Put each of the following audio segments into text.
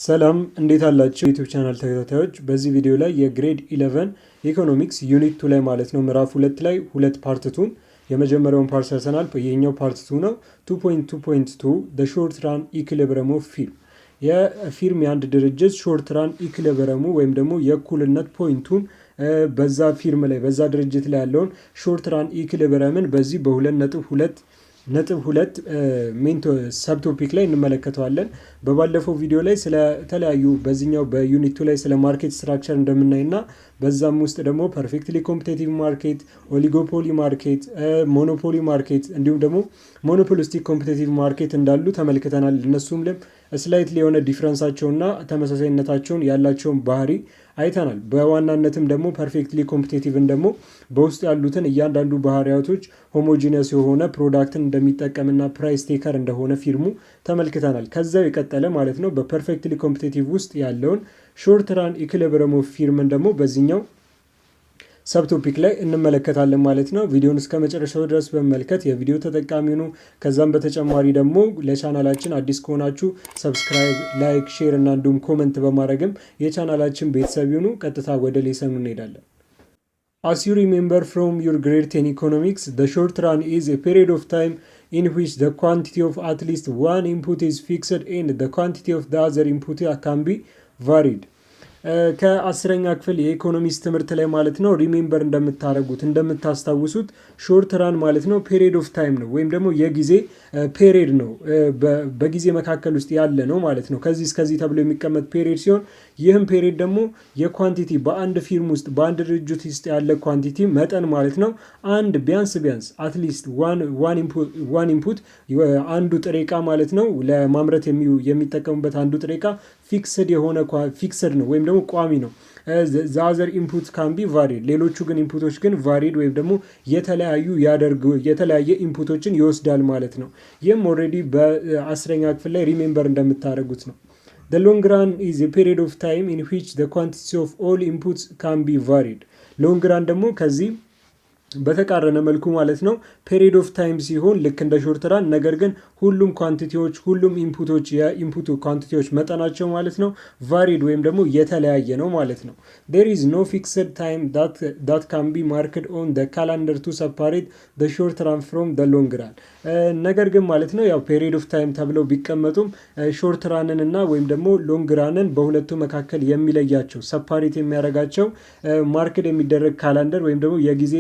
ሰላም እንዴት አላችሁ ዩቲዩብ ቻናል ተከታታዮች። በዚህ ቪዲዮ ላይ የግሬድ 11 ኢኮኖሚክስ ዩኒት 2 ላይ ማለት ነው ምዕራፍ 2 ላይ ሁለት ፓርት 2 የመጀመሪያውን ፓርት ሰርተናል። ይሄኛው ፓርት 2 ነው። 2.2.2 the short run equilibrium of firm የፊርም የአንድ ድርጅት ሾርት ራን ኢኩሊብረሙ ወይም ደግሞ የእኩልነት ፖይንቱን በዛ ፊርም ላይ በዛ ድርጅት ላይ ያለውን ሾርት ራን ኢኩሊብረምን በዚህ በ2.2 ሜን ሰብ ቶፒክ ላይ እንመለከተዋለን። በባለፈው ቪዲዮ ላይ ስለተለያዩ በዚህኛው በዩኒቱ ላይ ስለ ማርኬት ስትራክቸር እንደምናይና በዛም ውስጥ ደግሞ ፐርፌክትሊ ኮምፒቲቲቭ ማርኬት፣ ኦሊጎፖሊ ማርኬት፣ ሞኖፖሊ ማርኬት እንዲሁም ደግሞ ሞኖፖሊስቲክ ኮምፒቲቲቭ ማርኬት እንዳሉ ተመልክተናል። እነሱም ለም ስላይትሊ የሆነ ዲፍረንሳቸውና ተመሳሳይነታቸውን ያላቸውን ባህሪ አይተናል። በዋናነትም ደግሞ ፐርፌክትሊ ኮምፒቲቲቭን ደግሞ በውስጡ ያሉትን እያንዳንዱ ባህሪያቶች ሆሞጂነስ የሆነ ፕሮዳክትን እንደሚጠቀምና ፕራይስ ቴከር እንደሆነ ፊርሙ ተመልክተናል። ከዛው የቀጠለ ማለት ነው በፐርፌክትሊ ኮምፒቲቲቭ ውስጥ ያለውን ሾርት ራን ኢኩሊብረም ኦፍ ፊርምን ደግሞ በዚህኛው ሰብ ቶፒክ ላይ እንመለከታለን ማለት ነው። ቪዲዮን እስከ መጨረሻው ድረስ በመመልከት የቪዲዮ ተጠቃሚ ሁኑ። ከዛም በተጨማሪ ደግሞ ለቻናላችን አዲስ ከሆናችሁ ሰብስክራይብ፣ ላይክ፣ ሼር እና እንዲሁም ኮመንት በማድረግም የቻናላችን ቤተሰብ ይሁኑ። ቀጥታ ወደ ሌሰኑ እንሄዳለን። As you remember from your grade 10 economics, the short run is a period of time in which the quantity of at least one input is fixed and the quantity of the other input can be varied. ከ10ኛ ክፍል የኢኮኖሚክስ ትምህርት ላይ ማለት ነው ሪሜምበር እንደምታስታውሱት ሾርት ራን ማለት ነው ፔሪድ ኦፍ ታይም ነው ወይም ደግሞ የጊዜ ፔሪድ ነው። በጊዜ መካከል ውስጥ ያለ ነው ማለት ነው። ከዚህ እስከዚህ ተብሎ የሚቀመጥ ፔሪድ ሲሆን ይህም ፔሪድ ደግሞ የኳንቲቲ በአንድ ፊርም ውስጥ በአንድ ድርጅት ውስጥ ያለ ኳንቲቲ መጠን ማለት ነው አንድ ቢያንስ አትሊስት ዋን ኢንፑት አንዱ ጥሬ ዕቃ ማለት ነው ለማምረት የሚጠቀሙበት አንዱ ጥሬ ዕቃ ፊክስድ ነው ወይም ደግሞ ቋሚ ነው። ዛዘር ኢንፑት ካን ቢ ቫሪድ ሌሎቹ ግን ኢንፑቶች ግን ቫሪድ ወይም ደግሞ የተለያየ ኢንፑቶችን ይወስዳል ማለት ነው። ይህም ኦልሬዲ በ10ኛ ክፍል ላይ ሪሜምበር እንደምታደርጉት ነው። The long run is a period of time in which the quantity of all inputs can be varied. ሎንግ ራን ደግሞ ከዚህ በተቃረነ መልኩ ማለት ነው ፔሪድ ኦፍ ታይም ሲሆን ልክ እንደ ሾርት ራን ነገር ግን ሁሉም ኳንቲቲዎች ሁሉም ኢንፑቶች የኢንፑቱ ኳንቲቲዎች መጠናቸው ማለት ነው ቫሪድ ወይም ደግሞ የተለያየ ነው ማለት ነው። there is no fixed time that can be marked on the calendar to separate the short run from the long run. ነገር ግን ማለት ነው ያው ፔሪድ ኦፍ ታይም ተብለው ቢቀመጡም ሾርት ራንን እና ወይም ደግሞ ሎንግ ራንን በሁለቱ መካከል የሚለያቸው ሰፓሬት የሚያደርጋቸው ማርክድ የሚደረግ ካላንደር ወይም ደግሞ የጊዜ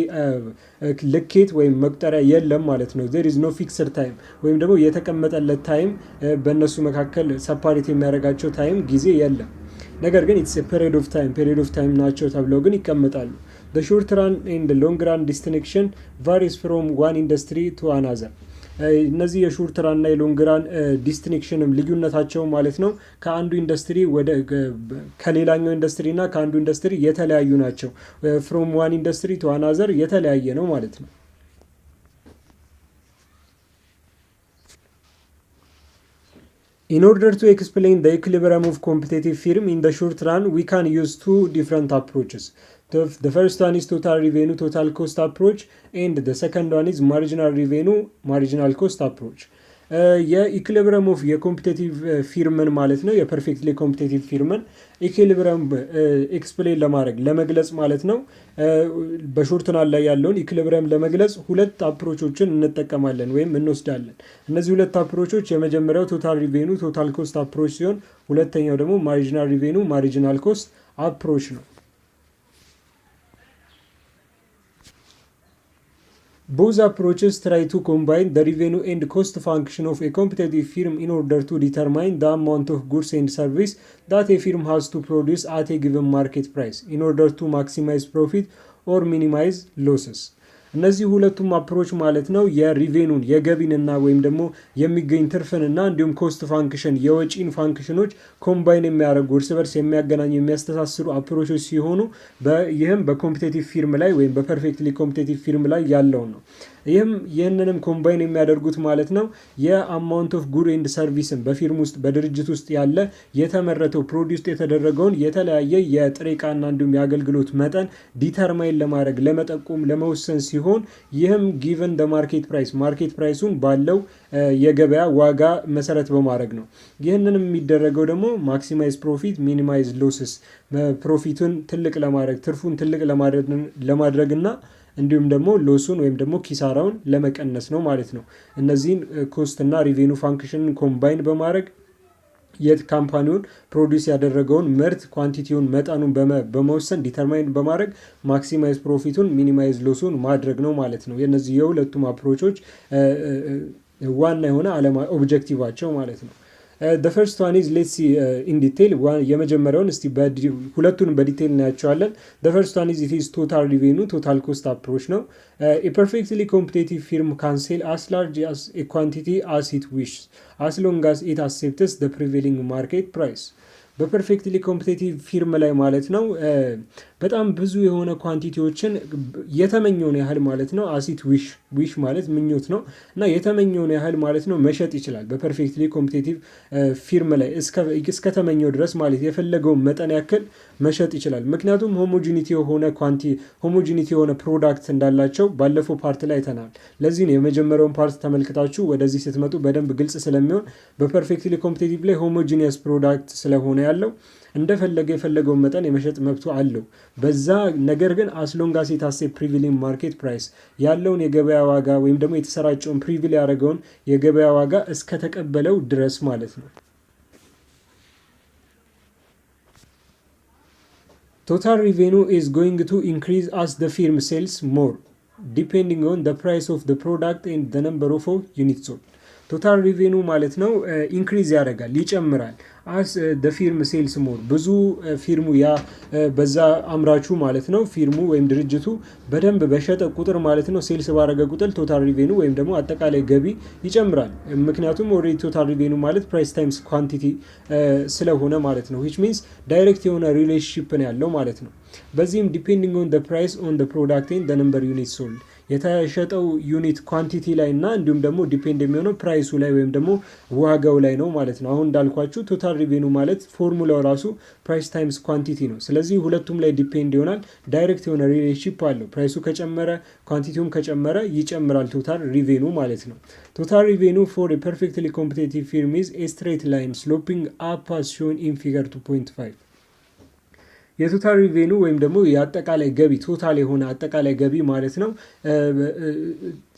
ልኬት ወይም መቁጠሪያ የለም ማለት ነው። there is no fixed time ወይም ደግሞ የተቀመጠለት ታይም በእነሱ መካከል ሰፓሬት የሚያደርጋቸው ታይም ጊዜ የለም። ነገር ግን it's a period of time ናቸው ተብለው ግን ይቀመጣሉ። the short run and the long run distinction varies from one industry to another. እነዚህ የሾርት ራን እና የሎንግ ራን ዲስቲንክሽንም ልዩነታቸው ማለት ነው ከአንዱ ኢንዱስትሪ ወደ ከሌላኛው ኢንዱስትሪ እና ከአንዱ ኢንዱስትሪ የተለያዩ ናቸው። ፍሮም ዋን ኢንዱስትሪ ቱ አናዘር የተለያየ ነው ማለት ነው። In order to explain the equilibrium of competitive firm in the short run, we can use two different approaches. The first one is total revenue, total cost approach, and the second one is marginal revenue, marginal cost approach. የኢኩሊብረም ኦፍ የኮምፒቲቲቭ ፊርምን ማለት ነው የፐርፌክትሊ ኮምፒቲቲቭ ፊርምን ኢኩሊብረም ኤክስፕሌን ለመግለጽ ማለት ነው በሾርት ራን ላይ ያለውን ኢኩሊብረም ለመግለጽ ሁለት አፕሮቾችን እንጠቀማለን ወይም እንወስዳለን። እነዚህ ሁለት አፕሮቾች የመጀመሪያው ቶታል ሪቬኑ ቶታል ኮስት አፕሮች ሲሆን ሁለተኛው ደግሞ ማርጂናል ሪቬኑ ማርጂናል ኮስት አፕሮች ነው። Both approaches try to combine the revenue and cost function of a competitive firm in order to determine the amount of goods and service that a firm has to produce at a given market price in order to maximize profit or minimize losses. እነዚህ ሁለቱም አፕሮች ማለት ነው የሪቬኑን የገቢንና ወይም ደግሞ የሚገኝ ትርፍንና እንዲሁም ኮስት ፋንክሽን የወጪን ፋንክሽኖች ኮምባይን የሚያደርጉ እርስ በርስ የሚያገናኙ የሚያስተሳስሩ አፕሮቾች ሲሆኑ ይህም በኮምፒቲቲቭ ፊርም ላይ ወይም በፐርፌክትሊ ኮምፒቲቲቭ ፊርም ላይ ያለው ነው። ይህንንም ኮምባይን የሚያደርጉት ማለት ነው የአማውንት ኦፍ ጉድ ኤንድ ሰርቪስን በፊርም ውስጥ በድርጅት ውስጥ ያለ የተመረተው ፕሮዲውስ የተደረገውን የተለያየ የጥሬ ዕቃና እንዲሁም የአገልግሎት መጠን ዲተርማይን ለማድረግ ለመጠቆም ለመወሰን ሲሆን ይህም ጊቨን ደ ማርኬት ፕራይሱን ባለው የገበያ ዋጋ መሰረት በማድረግ ነው። ይህንንም የሚደረገው ደግሞ ማክሲማይዝ ፕሮፊት ሚኒማይዝ ሎስስ ፕሮፊቱን ትልቅ ለማድረግ ትርፉን ትልቅ ለማድረግና እንዲሁም ደግሞ ሎሱን ወይም ደግሞ ኪሳራውን ለመቀነስ ነው ማለት ነው። እነዚህን ኮስት እና ሪቬኑ ፋንክሽንን ኮምባይን በማድረግ ካምፓኒውን ፕሮዲውስ ያደረገውን ምርት ኳንቲቲውን መጠኑን በመወሰን ዲተርማይን በማድረግ ማክሲማይዝ ፕሮፊቱን ሚኒማይዝ ሎሱን ማድረግ ነው ማለት ነው። የነዚህ የሁለቱም አፕሮቾች ዋና የሆነ ኦብጀክቲቫቸው ማለት ነው። the first one is let's see in detail የመጀመሪያውን እስቲ ሁለቱንም በዲቴል እናያቸዋለን። the first one is it is total revenue total cost approach ነው። a perfectly competitive firm can sell as large as a quantity as it wishes as long as it accepts the prevailing market price በፐርፌክትሊ ኮምፒቲቲቭ ፊርም ላይ ማለት ነው በጣም ብዙ የሆነ ኳንቲቲዎችን የተመኘውን ያህል ማለት ነው አሲት ዊሽ ማለት ምኞት ነው እና የተመኘውን ያህል ማለት ነው መሸጥ ይችላል። በፐርፌክትሊ ኮምፒቲቲቭ ፊርም ላይ እስከተመኘው ድረስ ማለት የፈለገውን መጠን ያክል መሸጥ ይችላል። ምክንያቱም ሆሞጂኒቲ የሆነ ፕሮዳክት እንዳላቸው ባለፈው ፓርት ላይ አይተናል። ለዚህ ነው የመጀመሪያውን ፓርት ተመልክታችሁ ወደዚህ ስትመጡ በደንብ ግልጽ ስለሚሆን በፐርፌክትሊ ኮምፒቲቲቭ ላይ ሆሞጂኒየስ ፕሮዳክት ስለሆነ ያለው እንደፈለገ የፈለገውን መጠን የመሸጥ መብቱ አለው። በዛ ነገር ግን አስሎንጋስ የታሴ ፕሪቪሊንግ ማርኬት ፕራይስ ያለውን የገበያ ዋጋ ወይም ደግሞ የተሰራጨውን ፕሪቪል ያደረገውን የገበያ ዋጋ እስከተቀበለው ድረስ ማለት ነው። Total revenue is going to increase as the firm sells more, depending on the price of the product and the number of units sold. ቶታል ሪቬኑ ማለት ነው ኢንክሪዝ ያደርጋል ይጨምራል። አስ ደ ፊርም ሴልስ ሞር ብዙ ፊርሙ በዛ አምራቹ ማለት ነው ፊርሙ ወይም ድርጅቱ በደንብ በሸጠ ቁጥር ማለት ነው ሴልስ ባረገ ቁጥር ቶታል ሪቬኑ ወይም ደግሞ አጠቃላይ ገቢ ይጨምራል። ምክንያቱም ኦልሬዲ ቶታል ሪቬኑ ማለት ፕራይስ ታይምስ ኳንቲቲ ስለሆነ ማለት ነው which means ዳይሬክት የሆነ ሪሌሽንሺፕ ነው ያለው ማለት ነው። በዚህም ዲፔንዲንግ ኦን the price on the product and the number units sold የተሸጠው ዩኒት ኳንቲቲ ላይ እና እንዲሁም ደግሞ ዲፔንድ የሚሆነው ፕራይሱ ላይ ወይም ደግሞ ዋጋው ላይ ነው ማለት ነው። አሁን እንዳልኳችሁ ቶታል ሪቬኑ ማለት ፎርሙላው ራሱ ፕራይስ ታይምስ ኳንቲቲ ነው። ስለዚህ ሁለቱም ላይ ዲፔንድ ይሆናል። ዳይሬክት የሆነ ሪሌሽንሺፕ አለው። ፕራይሱ ከጨመረ ኳንቲቲውም ከጨመረ ይጨምራል ቶታል ሪቬኑ ማለት ነው። ቶታል ሪቬኑ for a perfectly competitive firm is a straight line sloping up as shown in figure 2.5 የቶታል ሪቬኑ ወይም ደግሞ የአጠቃላይ ገቢ ቶታል የሆነ አጠቃላይ ገቢ ማለት ነው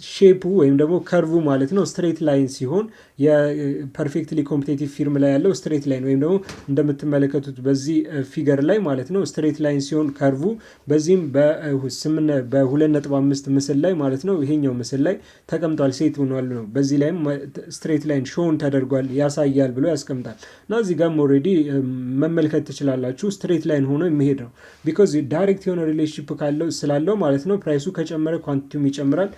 ሼፑ ወይም ደግሞ ከርቭ ማለት ነው ስትሬት ላይን ሲሆን የፐርፌክትሊ ኮምፒቲቲቭ ፊርም ላይ ያለው ስትሬት ላይን ወይም ደግሞ እንደምትመለከቱት በዚህ ፊገር ላይ ማለት ነው ስትሬት ላይን ሲሆን ከርቭ በዚህም በ2.5 ምስል ላይ ማለት ነው ይሄኛው ምስል ላይ ተቀምጧል ሴት ሆኗል ነው። በዚህ ላይም ስትሬት ላይን ሾውን ተደርጓል ያሳያል ብሎ ያስቀምጣል እና እዚህ ጋርም ኦልሬዲ መመልከት ትችላላችሁ ስትሬት ላይን ሆኖ የሚሄድ ነው። ቢኮዝ ዳይሬክት የሆነ ሪሌሽንሺፕ ስላለው ማለት ነው ፕራይሱ ከጨመረ ኳንቲቲውም ይጨምራል።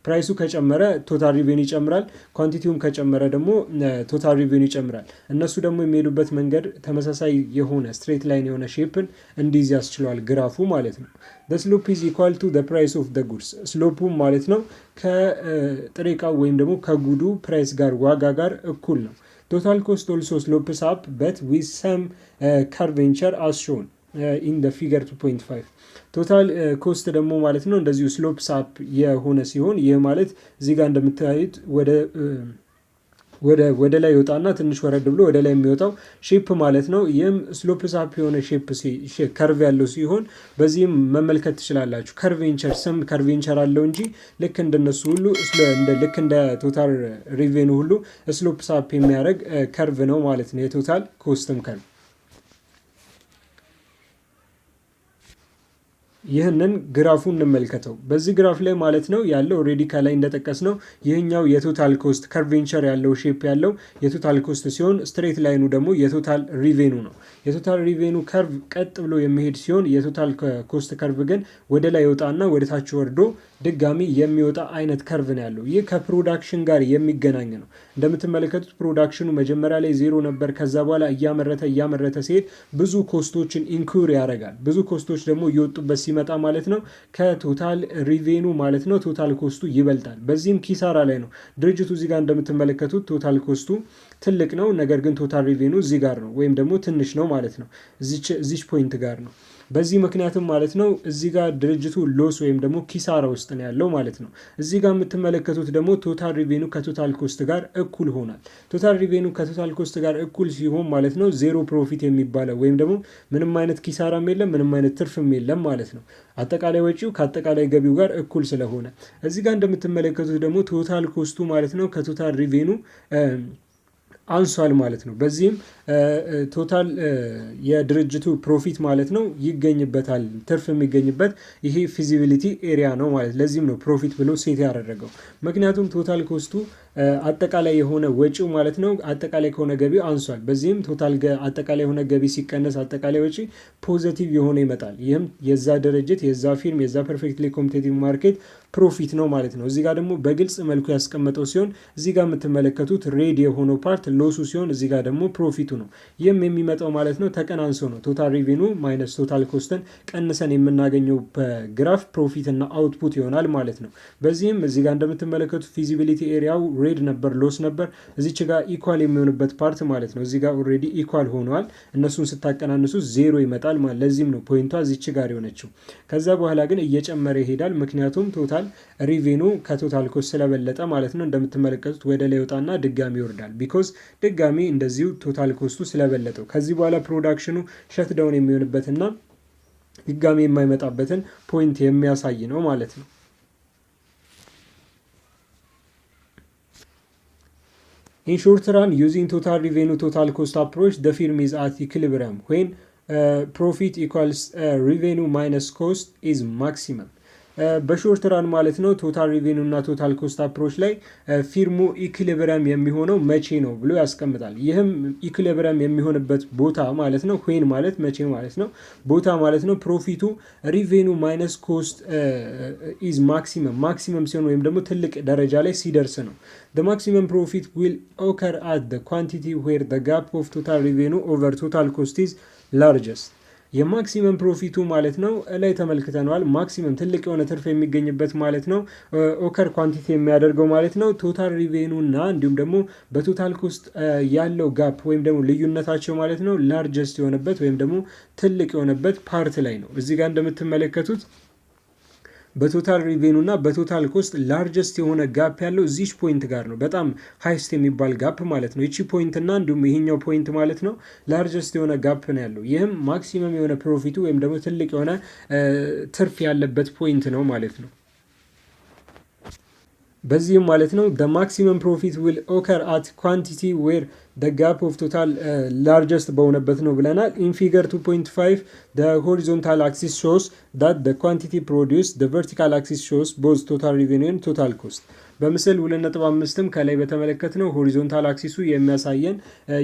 ፕራይሱ ከጨመረ ቶታል ሪቬኑ ይጨምራል። ኳንቲቲውም ከጨመረ ደግሞ ቶታል ሪቬኑ ይጨምራል። እነሱ ደግሞ የሚሄዱበት መንገድ ተመሳሳይ የሆነ ስትሬት ላይን የሆነ ሼፕን እንዲይዝ ያስችለዋል ግራፉ ማለት ነው። the slope is equal to the price of the goods ስሎፑ ማለት ነው ከጥሬ ዕቃው ወይም ደግሞ ከጉዱ ፕራይስ ጋር ዋጋ ጋር እኩል ነው። total cost also slopes up but with some curvature as shown in the figure 2.5 ቶታል ኮስት ደግሞ ማለት ነው እንደዚሁ ስሎፕስ አፕ የሆነ ሲሆን ይህ ማለት እዚህ ጋር እንደምታዩት ወደ ላይ ይወጣና ትንሽ ወረድ ብሎ ወደ ላይ የሚወጣው ሼፕ ማለት ነው። ይህም ስሎፕስ አፕ የሆነ ሼፕ ከርቭ ያለው ሲሆን በዚህም መመልከት ትችላላችሁ። ከርቬንቸር አለው እንጂ ልክ እንደነሱ ሁሉ ልክ እንደ ቶታል ሪቬኑ ሁሉ ስሎፕስ አፕ የሚያደርግ ከርቭ ነው ማለት ነው የቶታል ኮስትም ከርቭ። ይህንን ግራፉ እንመልከተው። በዚህ ግራፍ ላይ ማለት ነው ያለው ኦልሬዲ ከላይ እንደጠቀስ ነው ይህኛው የቶታል ኮስት ከርቬንቸር ያለው ሼፕ ያለው የቶታል ኮስት ሲሆን ስትሬት ላይኑ ደግሞ የቶታል ሪቬኑ ነው። የቶታል ሪቬኑ ከርቭ ቀጥ ብሎ የሚሄድ ሲሆን የቶታል ኮስት ከርቭ ግን ወደ ላይ ይወጣና ወደ ታች ወርዶ ድጋሚ የሚወጣ አይነት ከርቭ ነው ያለው። ይህ ከፕሮዳክሽን ጋር የሚገናኝ ነው። እንደምትመለከቱት ፕሮዳክሽኑ መጀመሪያ ላይ ዜሮ ነበር። ከዛ በኋላ እያመረተ ሲሄድ ብዙ ኮስቶችን ኢንኩር ያደርጋል። ብዙ ኮስቶች ደግሞ እየወጡበት ሲመጣ ማለት ነው ከቶታል ሪቬኑ ማለት ነው ቶታል ኮስቱ ይበልጣል። በዚህም ኪሳራ ላይ ነው ድርጅቱ። እዚህ ጋር እንደምትመለከቱት ቶታል ኮስቱ ትልቅ ነው፣ ነገር ግን ቶታል ሪቬኑ እዚህ ጋር ነው ወይም ደግሞ ትንሽ ነው ማለት ነው። እዚች ፖይንት ጋር ነው። በዚህ ምክንያትም ማለት ነው እዚህ ጋር ድርጅቱ ሎስ ወይም ደግሞ ኪሳራ ውስጥ ነው ያለው ማለት ነው። እዚህ ጋር የምትመለከቱት ደግሞ ቶታል ሪቬኑ ከቶታል ኮስት ጋር እኩል ሆኗል። ቶታል ሪቬኑ ከቶታል ኮስት ጋር እኩል ሲሆን ማለት ነው ዜሮ ፕሮፊት የሚባለው ወይም ደግሞ ምንም አይነት ኪሳራም የለም ምንም አይነት ትርፍም የለም ማለት ነው። አጠቃላይ ወጪው ከአጠቃላይ ገቢው ጋር እኩል ስለሆነ እዚህ ጋር እንደምትመለከቱት ደግሞ ቶታል ኮስቱ ማለት ነው ከቶታል ሪቬኑ አንሷል ማለት ነው። በዚህም ቶታል የድርጅቱ ፕሮፊት ማለት ነው ይገኝበታል፣ ትርፍ የሚገኝበት ይሄ ፊዚቢሊቲ ኤሪያ ነው ማለት። ለዚህም ነው ፕሮፊት ብሎ ሴት ያደረገው። ምክንያቱም ቶታል ኮስቱ አጠቃላይ የሆነ ወጪው ማለት ነው አጠቃላይ ከሆነ ገቢው አንሷል። በዚህም ቶታል አጠቃላይ የሆነ ገቢ ሲቀነስ አጠቃላይ ወጪ ፖዘቲቭ የሆነ ይመጣል። ይህም የዛ ድርጅት የዛ ፊርም የዛ ፐርፌክትሊ ኮምፒቲቲቭ ማርኬት ፕሮፊት ነው ማለት ነው። እዚህ ጋር ደግሞ በግልጽ መልኩ ያስቀመጠው ሲሆን እዚህ ጋር የምትመለከቱት ሬድ የሆነው ፓርት ሎሱ ሲሆን እዚህ ጋር ደግሞ ፕሮፊቱ ነው። ይህም የሚመጣው ማለት ነው ተቀናንሶ ነው። ቶታል ሪቬኑ ማይነስ ቶታል ኮስትን ቀንሰን የምናገኘው በግራፍ ፕሮፊት እና አውትፑት ይሆናል ማለት ነው። በዚህም እዚህ ጋር እንደምትመለከቱት ፊዚቢሊቲ ኤሪያው ሬድ ነበር፣ ሎስ ነበር። እዚች ጋር ኢኳል የሚሆንበት ፓርት ማለት ነው እዚህ ጋር ኦልሬዲ ኢኳል ሆነዋል። እነሱን ስታቀናንሱ ዜሮ ይመጣል ማለት። ለዚህም ነው ፖይንቷ እዚች ጋር የሆነችው። ከዛ በኋላ ግን እየጨመረ ይሄዳል፣ ምክንያቱም ቶታል ሪቬኑ ከቶታል ኮስት ስለበለጠ ማለት ነው። እንደምትመለከቱት ወደ ላይ ወጣና ድጋሚ ይወርዳል። ቢኮዝ ድጋሚ እንደዚሁ ቶታል ኮስቱ ስለበለጠው ከዚህ በኋላ ፕሮዳክሽኑ ሸትዳውን የሚሆንበትና ድጋሚ የማይመጣበትን ፖይንት የሚያሳይ ነው ማለት ነው። In short run, using total revenue total cost approach, the firm is at equilibrium when profit equals revenue minus cost is maximum. በሾርት ራን ማለት ነው ቶታል ሪቬኑ እና ቶታል ኮስት አፕሮች ላይ ፊርሙ ኢኩሊብሪየም የሚሆነው መቼ ነው ብሎ ያስቀምጣል። ይህም ኢኩሊብሪየም የሚሆንበት ቦታ ማለት ነው ዌን ማለት መቼ ማለት ነው ቦታ ማለት ነው ፕሮፊቱ ሪቬኑ ማይነስ ኮስት ኢዝ ማክሲመም ሲሆን ወይም ደግሞ ትልቅ ደረጃ ላይ ሲደርስ ነው። The maximum profit will occur at the quantity where the gap of total revenue over total cost is largest. የማክሲመም ፕሮፊቱ ማለት ነው ላይ ተመልክተነዋል። ማክሲመም ትልቅ የሆነ ትርፍ የሚገኝበት ማለት ነው ኦከር ኳንቲቲ የሚያደርገው ማለት ነው ቶታል ሪቬኑ እና እንዲሁም ደግሞ በቶታል ኮስት ያለው ጋፕ ወይም ደግሞ ልዩነታቸው ማለት ነው ላርጀስት የሆነበት ወይም ደግሞ ትልቅ የሆነበት ፓርት ላይ ነው። እዚህ ጋር እንደምትመለከቱት በቶታል ሪቬኑ እና በቶታል ኮስት ላርጀስት የሆነ ጋፕ ያለው እዚች ፖይንት ጋር ነው። በጣም ሃይስት የሚባል ጋፕ ማለት ነው። ይቺ ፖይንት እና እንዲሁም ይሄኛው ፖይንት ማለት ነው ላርጀስት የሆነ ጋፕ ነው ያለው። ይህም ማክሲመም የሆነ ፕሮፊቱ ወይም ደግሞ ትልቅ የሆነ ትርፍ ያለበት ፖይንት ነው ማለት ነው። በዚህም ማለት ነው the maximum profit will occur at quantity where the gap of total largest በሆነበት ነው ብለናል። in figure 2.5 the horizontal axis shows that the quantity produced, the vertical axis shows both total revenue and total cost. በምስል 2.5ም ከላይ በተመለከትነው ሆሪዞንታል አክሲሱ የሚያሳየን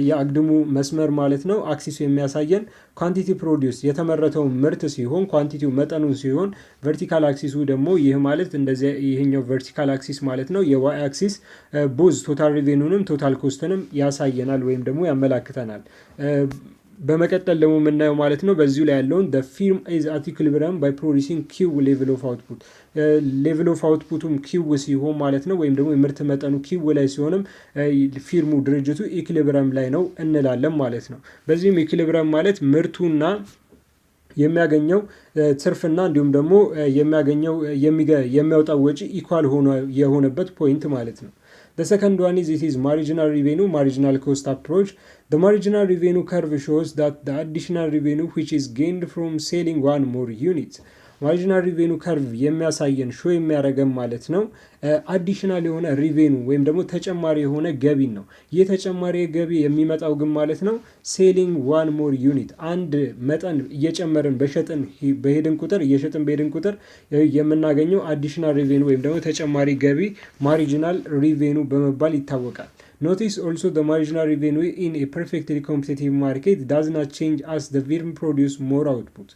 የአግድሙ መስመር ማለት ነው አክሲሱ የሚያሳየን ኳንቲቲ ፕሮዲውስ የተመረተው ምርት ሲሆን ኳንቲቲው መጠኑን ሲሆን ቨርቲካል አክሲሱ ደግሞ ይህ ማለት እንደዚህ ይሄኛው ቨርቲካል አክሲስ ማለት ነው የዋይ አክሲስ ቦዝ ቶታል ሪቬኑንም ቶታል ኮስትንም ያሳየናል ወይም ደግሞ ያመላክተናል። በመቀጠል ደግሞ የምናየው ማለት ነው በዚሁ ላይ ያለውን the firm is at equilibrium by producing Q level of output ሌቭል ኦፍ አውትፑቱም ኪው ሲሆን ማለት ነው ወይም ደግሞ የምርት መጠኑ ኪው ላይ ሲሆንም ፊርሙ ድርጅቱ ኢኩሊብሪየም ላይ ነው እንላለን ማለት ነው። በዚህም ኢኩሊብሪየም ማለት ምርቱና የሚያገኘው ትርፍና እንዲሁም ደግሞ የሚያወጣው ወጪ ኢኳል ሆኖ የሆነበት ፖይንት ማለት ነው። The second one is it is marginal revenue, marginal cost approach. The marginal revenue curve shows that the additional revenue which is gained from selling one more unit. ማርጂናል ሪቬኑ ከርቭ የሚያሳየን ሾ የሚያደርገን ማለት ነው አዲሽናል የሆነ ሪቬኑ ወይም ደግሞ ተጨማሪ የሆነ ገቢን ነው። ይህ ተጨማሪ ገቢ የሚመጣው ግን ማለት ነው ሴሊንግ ዋን ሞር ዩኒት አንድ መጠን እየጨመርን በሄድን ቁጥር የምናገኘው አዲሽናል ሪቬኑ ወይም ደግሞ ተጨማሪ ገቢ ማርጂናል ሪቬኑ በመባል ይታወቃል። Notice also the marginal revenue in a perfectly competitive market does not change as the firm produce more output.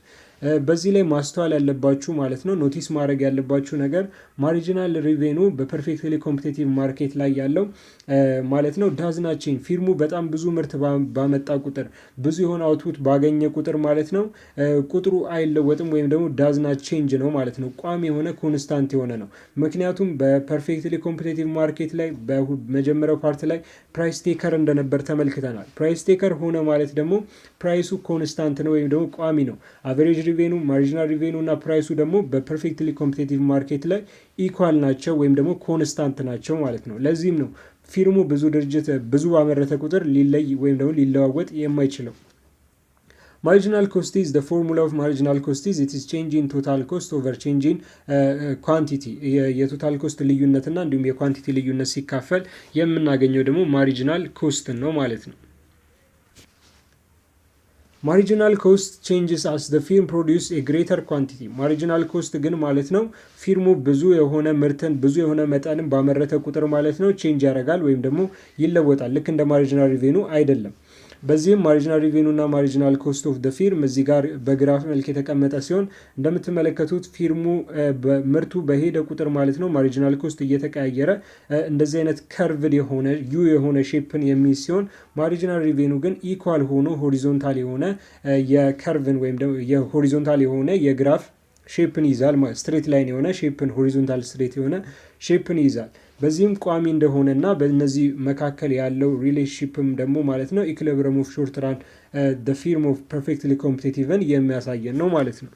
በዚህ ላይ ማስተዋል ያለባችሁ ማለት ነው ኖቲስ ማድረግ ያለባችሁ ነገር ማርጂናል ሪቬኑ በፐርፌክትሊ ኮምፒቲቲቭ ማርኬት ላይ ያለው ማለት ነው ዳዝና ቼንጅ ፊርሙ በጣም ብዙ ምርት ባመጣ ቁጥር ብዙ የሆነ አውትፑት ባገኘ ቁጥር ማለት ነው ቁጥሩ አይለወጥም ወይም ደግሞ ዳዝና ቼንጅ ነው ማለት ነው። ቋሚ የሆነ ኮንስታንት የሆነ ነው። ምክንያቱም በፐርፌክትሊ ኮምፒቲቲቭ ማርኬት ላይ በመጀመሪያው ፓርት ላይ ፕራይስ ቴከር እንደነበር ተመልክተናል። ፕራይስ ቴከር ሆነ ማለት ደግሞ ፕራይሱ ኮንስታንት ነው ወይም ደግሞ ቋሚ ነው። አቨሬጅ ሪቬኑ፣ ማርጂናል ሪቬኑ እና ፕራይሱ ደግሞ በፐርፌክትሊ ኮምፒቲቲቭ ማርኬት ላይ ኢኳል ናቸው ወይም ደግሞ ኮንስታንት ናቸው ማለት ነው። ለዚህም ነው ፊርሙ ብዙ ድርጅት ብዙ ባመረተ ቁጥር ሊለይ ወይም ደግሞ ሊለዋወጥ የማይችለው። Marginal cost is the formula of marginal cost is it is change in total cost over change in quantity የቶታል ኮስት ልዩነትና እንዲሁም የኳንቲቲ ልዩነት ሲካፈል የምናገኘው ደግሞ ማርጂናል ኮስት ነው ማለት ነው። ማርጂናል ኮስት ቼንጅስ አስ the firm produce a greater quantity ማርጂናል ኮስት ግን ማለት ነው ፊርሙ ብዙ የሆነ ምርትን ብዙ የሆነ መጠንን ባመረተ ቁጥር ማለት ነው ቼንጅ ያደርጋል ወይም ደግሞ ይለወጣል። ልክ እንደ ማርጂናል ሪቬኑ አይደለም። በዚህም ማርጂናል ሪቬኑ እና ማርጂናል ኮስት ኦፍ ደ ፊርም እዚህ ጋር በግራፍ መልክ የተቀመጠ ሲሆን እንደምትመለከቱት ፊርሙ ምርቱ በሄደ ቁጥር ማለት ነው ማርጂናል ኮስት እየተቀያየረ እንደዚህ አይነት ከርቭድ የሆነ ዩ የሆነ ሼፕን የሚይዝ ሲሆን ማርጂናል ሪቬኑ ግን ኢኳል ሆኖ ሆሪዞንታል የሆነ የከርቭን ወይም ደግሞ የሆሪዞንታል የሆነ የግራፍ ሼፕን ይዛል ማለት ስትሬት ላይን የሆነ ሼፕን ሆሪዞንታል ስትሬት የሆነ ሼፕን ይዛል። በዚህም ቋሚ እንደሆነና በእነዚህ መካከል ያለው ሪሌሽንሺፕም ደግሞ ማለት ነው ኢኩሊብሪየም ኦፍ ሾርት ራን the firm of perfectly competitive የሚያሳየን ነው ማለት ነው።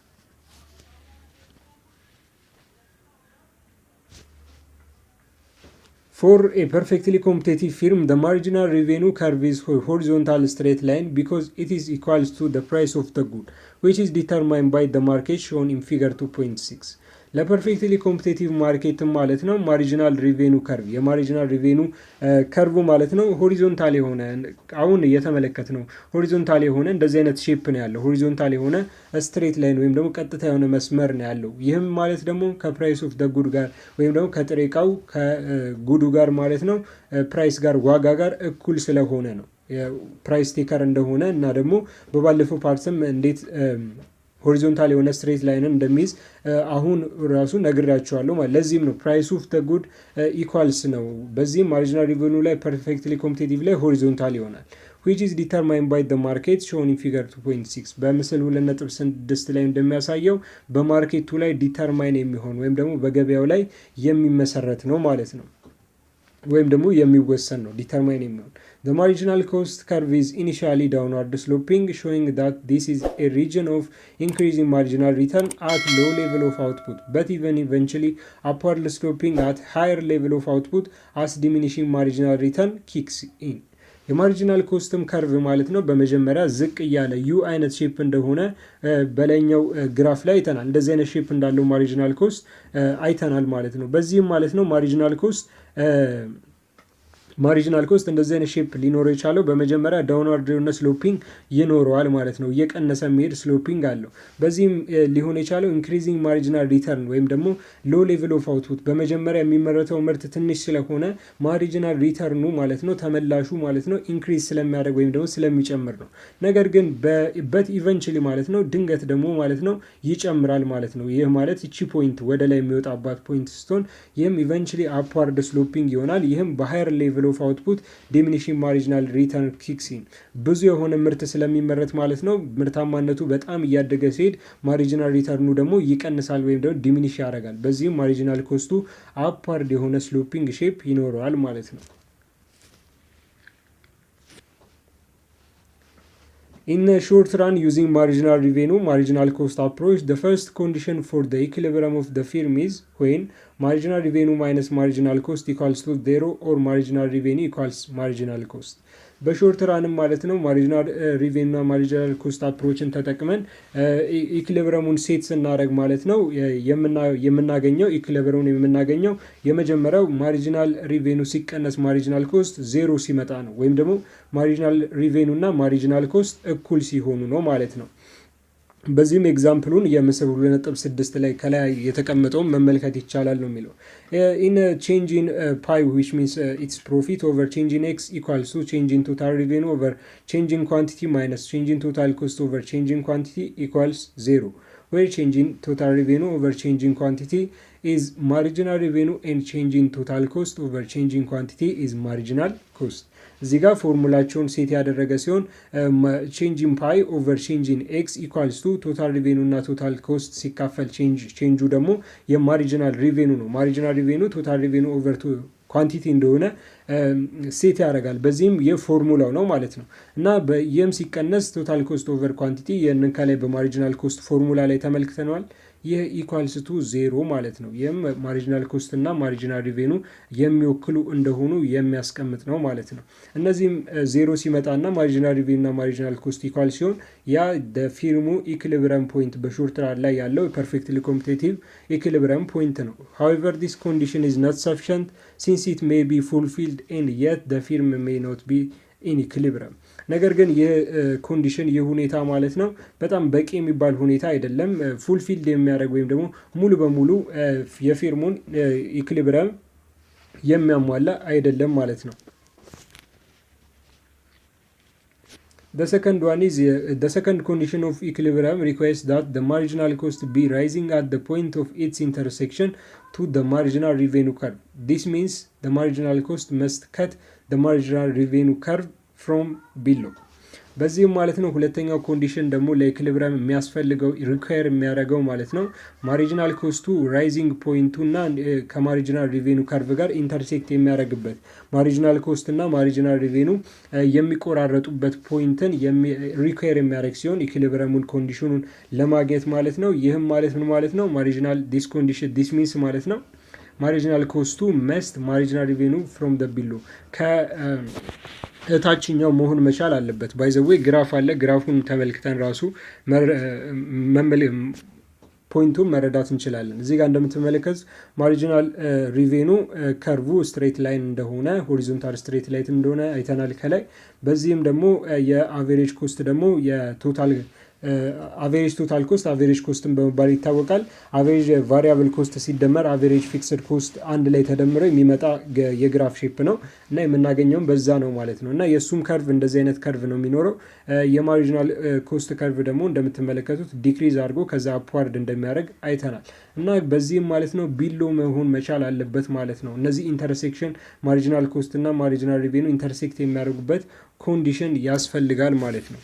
For a perfectly competitive firm, the marginal revenue curve is horizontal straight line because it is equals to the price of the good, which is determined by the market shown in figure 2.6. ለፐርፌክትሊ ኮምፒቲቲቭ ማርኬት ማለት ነው ማርጂናል ሪቬኑ ከርቭ የማርጂናል ሪቬኑ ከርቭ ማለት ነው ሆሪዞንታል የሆነ አሁን እየተመለከት ነው ሆሪዞንታል የሆነ እንደዚህ አይነት ሼፕ ነው ያለው ሆሪዞንታል የሆነ ስትሬት ላይን ወይም ደግሞ ቀጥታ የሆነ መስመር ነው ያለው። ይህም ማለት ደግሞ ከፕራይስ ኦፍ ደ ጉድ ጋር ወይም ደግሞ ከጥሬ ዕቃው ከጉዱ ጋር ማለት ነው ፕራይስ ጋር ዋጋ ጋር እኩል ስለሆነ ነው ፕራይስ ቴከር እንደሆነ እና ደግሞ በባለፈው ፓርትም እንዴት ሆሪዞንታል የሆነ ስትሬት ላይንን እንደሚይዝ አሁን ራሱ ነግሬያቸዋለሁ ማለት። ለዚህም ነው ፕራይስ ኦፍ ደ ጉድ ኢኳልስ ነው። በዚህም ማርጂናል ሪቬኑ ላይ ፐርፌክትሊ ኮምፒቲቲቭ ላይ ሆሪዞንታል ይሆናል which is determined by the market shown in figure 2.6 በምስል 2.6 ላይ እንደሚያሳየው በማርኬቱ ላይ ዲተርማይን የሚሆን ወይም ደግሞ በገበያው ላይ የሚመሰረት ነው ማለት ነው ወይም ደግሞ የሚወሰን ነው ዲተርማይን የሚሆን። The marginal cost curve is initially downward sloping, showing that this is a region of increasing marginal return at low level of output, but even eventually upward sloping at higher level of output as diminishing marginal return kicks in. የማርጂናል ኮስትም ከርቭ ማለት ነው በመጀመሪያ ዝቅ እያለ ዩ አይነት ሼፕ እንደሆነ በላይኛው ግራፍ ላይ አይተናል። እንደዚህ አይነት ሼፕ እንዳለው ማርጂናል ኮስት አይተናል ማለት ነው። በዚህም ማለት ነው ማርጂናል ኮስት እንደዚህ አይነት ሼፕ ሊኖረው የቻለው በመጀመሪያ ዳውንዋርድ የሆነ ስሎፒንግ ይኖረዋል ማለት ነው። እየቀነሰ የሚሄድ ስሎፒንግ አለው። በዚህም ሊሆን የቻለው ኢንክሪዚንግ ማርጂናል ሪተርን ወይም ደግሞ ሎ ሌቭል ኦፍ አውትፑት በመጀመሪያ የሚመረተው ምርት ትንሽ ስለሆነ ማርጂናል ሪተርኑ ማለት ነው ተመላሹ ማለት ነው ኢንክሪዝ ስለሚያደርግ ወይም ደግሞ ስለሚጨምር ነው። ነገር ግን በት ኢቨንቹሊ ማለት ነው ድንገት ደግሞ ማለት ነው ይጨምራል ማለት ነው። ይህ ማለት እቺ ፖይንት ወደ ላይ የሚወጣባት ፖይንት ስትሆን ይህም ኢቨንቹሊ አፕዋርድ ስሎፒንግ ይሆናል። ይህም በሃየር ሌቭል ኦፍ አውትፑት ዲሚኒሽንግ ማርጂናል ሪተርን ኪክስ ኢን ብዙ የሆነ ምርት ስለሚመረት ማለት ነው ምርታማነቱ በጣም እያደገ ሲሄድ ማርጂናል ሪተርኑ ደግሞ ይቀንሳል ወይም ደግሞ ዲሚኒሽ ያደርጋል። በዚህም ማርጂናል ኮስቱ አፕዋርድ የሆነ ስሎፒንግ ሼፕ ይኖረዋል ማለት ነው። In a short run using marginal revenue, marginal cost approach, the first condition for the equilibrium of the firm is when marginal revenue minus marginal cost equals to 0 or marginal revenue equals marginal cost. በሾርት ራንም ማለት ነው ማርጂናል ሪቬኑ እና ማርጂናል ኮስት አፕሮችን ተጠቅመን ኢኩሊብሪየሙን ሴት ስናደርግ ማለት ነው የምናገኘው ኢኩሊብሪየሙን የምናገኘው የመጀመሪያው ማርጂናል ሪቬኑ ሲቀነስ ማርጂናል ኮስት 0 ሲመጣ ነው ወይም ደግሞ ማርጂናል ሪቬኑ እና ማርጂናል ኮስት እኩል ሲሆኑ ነው ማለት ነው። በዚህም ኤግዛምፕሉን የምስል 2.6 ላይ ከላይ የተቀመጠውን መመልከት ይቻላል ነው የሚለው in change in pi which means its profit over change in x equals to change in total revenue over change in quantity minus change in total cost over change in quantity equals 0 where change in total revenue over change in quantity is marginal revenue and change in total cost over change in quantity is marginal cost። እዚህ ጋር ፎርሙላቸውን ሴት ያደረገ ሲሆን ቼንጅ ኢን ፓይ ኦቨር ቼንጅ ኢን ኤክስ ኢኳልስ ቱ ቶታል ሪቬኑ እና ቶታል ኮስት ሲካፈል ቼንጁ ደግሞ የማሪጂናል ሪቬኑ ነው። ማሪጂናል ሪቬኑ ቶታል ሪቬኑ ኦቨር ኳንቲቲ እንደሆነ ሴት ያደርጋል። በዚህም የፎርሙላው ነው ማለት ነው። እና ይህም ሲቀነስ ቶታል ኮስት ኦቨር ኳንቲቲ ይህንን ከላይ በማሪጂናል ኮስት ፎርሙላ ላይ ተመልክተነዋል። ይህ ኢኳልስ ቱ ዜሮ ማለት ነው። ይህም ማሪጂናል ኮስት እና ማሪጂናል ሪቬኑ የሚወክሉ እንደሆኑ የሚያስቀምጥ ነው ማለት ነው። እነዚህም ዜሮ ሲመጣና ማሪጂናል ሪቬኑ እና ማሪጂናል ኮስት ኢኳል ሲሆን ያ ፊርሙ ኢኩሊብረም ፖይንት በሾርት ራን ላይ ያለው ፐርፌክትሊ ኮምፒቲቲቭ ኢኩሊብረም ፖይንት ነው። however this condition is not sufficient since it may be fulfilled and yet the firm may not be in equilibrium። ነገር ግን ይህ ኮንዲሽን ይህ ሁኔታ ማለት ነው በጣም በቂ የሚባል ሁኔታ አይደለም። ፉልፊልድ የሚያደርግ ወይም ደግሞ ሙሉ በሙሉ የፊርሙን ኢኩሊብሪየም የሚያሟላ አይደለም ማለት ነው። The second one is the second condition of equilibrium requires that the marginal cost be rising at the point of its intersection to the marginal revenue curve. This means the marginal cost must cut the marginal revenue curve from below። በዚህም ማለት ነው ሁለተኛው ኮንዲሽን ደግሞ ለኢኩሊብሪየም የሚያስፈልገው ሪኳየር የሚያደርገው ማለት ነው ማሪጂናል ኮስቱ ራይዚንግ ፖይንቱ እና ከማሪጂናል ሪቬኑ ካርቭ ጋር ኢንተርሴክት የሚያደርግበት ማሪጂናል ኮስት እና ማሪጂናል ሪቬኑ የሚቆራረጡበት ፖይንትን ሪኳየር የሚያደርግ ሲሆን ኢኩሊብሪየሙን ኮንዲሽኑን ለማግኘት ማለት ነው። ይህም ማለት ምን ማለት ነው? ማሪጂናል ዲስ ኮንዲሽን ዲስ ሚንስ ማለት ነው ማሪጂናል ኮስቱ መስት ማሪጂናል ሪቬኑ ፍሮም ደ ቢሎ ከታችኛው መሆን መቻል አለበት። ባይ ዘ ዌይ ግራፍ አለ። ግራፉን ተመልክተን ራሱ ፖይንቱን መረዳት እንችላለን። እዚህ ጋር እንደምትመለከቱት ማሪጂናል ሪቬኑ ከርቡ ስትሬት ላይን እንደሆነ ሆሪዞንታል ስትሬት ላይን እንደሆነ አይተናል ከላይ። በዚህም ደግሞ የአቬሬጅ ኮስት ደግሞ የቶታል አቬሬጅ ቶታል ኮስት አቬሬጅ ኮስትን በመባል ይታወቃል። አቬሬጅ ቫሪያብል ኮስት ሲደመር አቬሬጅ ፊክስድ ኮስት አንድ ላይ ተደምረው የሚመጣ የግራፍ ሼፕ ነው እና የምናገኘውም በዛ ነው ማለት ነው። እና የእሱም ከርቭ እንደዚህ አይነት ከርቭ ነው የሚኖረው። የማሪጂናል ኮስት ከርቭ ደግሞ እንደምትመለከቱት ዲክሪዝ አድርጎ ከዛ አፕዋርድ እንደሚያደርግ አይተናል። እና በዚህም ማለት ነው ቢሎ መሆን መቻል አለበት ማለት ነው። እነዚህ ኢንተርሴክሽን ማሪጂናል ኮስት እና ማሪጂናል ሪቬኑ ኢንተርሴክት የሚያደርጉበት ኮንዲሽን ያስፈልጋል ማለት ነው።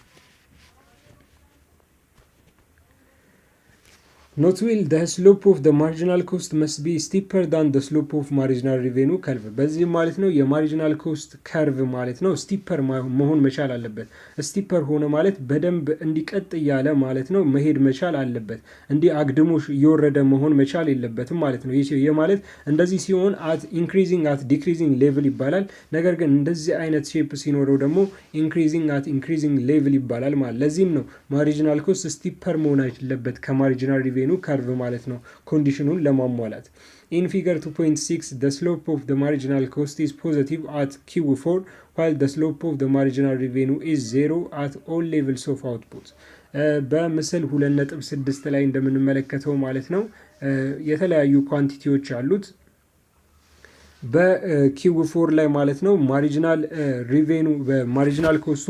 Not will the slope of the marginal cost must be steeper than the slope of marginal revenue curve። በዚህ ማለት ነው የማርጂናል ኮስት ከርቭ ማለት ነው ስቲፐር መሆን መቻል አለበት። ስቲፐር ሆነ ማለት በደንብ እንዲቀጥ እያለ ማለት ነው መሄድ መቻል አለበት። እንዲህ አግድሞሽ እየወረደ መሆን መቻል የለበትም ማለት ነው። ይህ ማለት እንደዚህ ሲሆን አት ኢንክሪዚንግ አት ዲክሪዚንግ ሌቭል ይባላል። ነገር ግን እንደዚህ አይነት ሼፕ ሲኖረው ደግሞ ኢንክሪዚንግ አት ኢንክሪዚንግ ሌቭል ይባላል ማለት። ለዚህም ነው ማርጂናል ኮስት ስቲፐር መሆን አለበት ከማርጂናል ሪቬኑ ከርቭ ማለት ነው ኮንዲሽኑን ለማሟላት። In figure 2.6 the slope of the marginal cost is positive at Q4 while the slope of the marginal revenue is 0 at all levels of output። በምስል 2.6 ላይ እንደምንመለከተው ማለት ነው የተለያዩ ኳንቲቲዎች አሉት። በኪው4 ላይ ማለት ነው ማሪጂናል ሪቬኑ በማሪጂናል ኮስቱ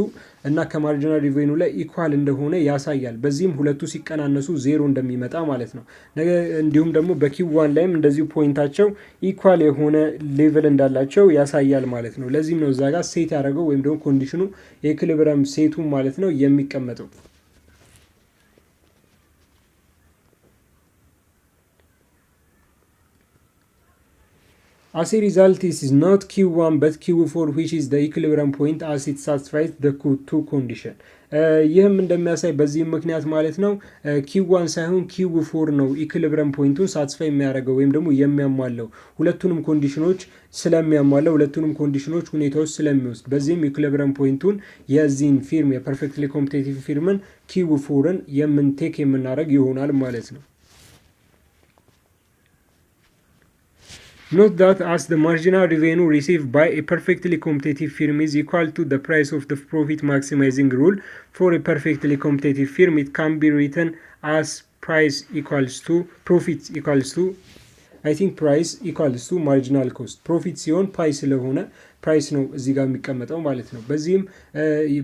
እና ከማሪጂናል ሪቬኑ ላይ ኢኳል እንደሆነ ያሳያል። በዚህም ሁለቱ ሲቀናነሱ ዜሮ እንደሚመጣ ማለት ነው። እንዲሁም ደግሞ በኪው1 ላይም እንደዚሁ ፖይንታቸው ኢኳል የሆነ ሌቭል እንዳላቸው ያሳያል ማለት ነው። ለዚህም ነው እዛ ጋር ሴት ያደረገው ወይም ደግሞ ኮንዲሽኑ የኢኩሊብሪየም ሴቱ ማለት ነው የሚቀመጠው። As a result, this is not Q1 but Q4 which is the equilibrium point as it satisfies the Q2 condition። ይህም እንደሚያሳይ በዚህም ምክንያት ማለት ነው Q1 ሳይሆን Q4 ነው ኢኩሊብሪየም ፖይንቱን ሳትስፋይ የሚያደርገው ወይም ደግሞ የሚያሟላው ሁለቱንም ኮንዲሽኖች ስለሚያሟላው ሁለቱንም ኮንዲሽኖች ሁኔታዎች ስለሚወስድ በዚህም ኢኩሊብሪየም ፖይንቱን የዚህን ፊርም የፐርፌክትሊ ኮምፒቲቲቭ ፊርምን Q4ን የምንቴክ የምናደርግ ይሆናል ማለት ነው። Note that as the marginal revenue received by a perfectly competitive firm is equal to the price of the profit maximizing rule for a perfectly competitive firm, it can be written as price equals to profit equals to I think price equals to marginal cost። ፕሮፊት ሲሆን ፓይ ስለሆነ ፕራይስ ነው እዚህ ጋር የሚቀመጠው ማለት ነው። በዚህም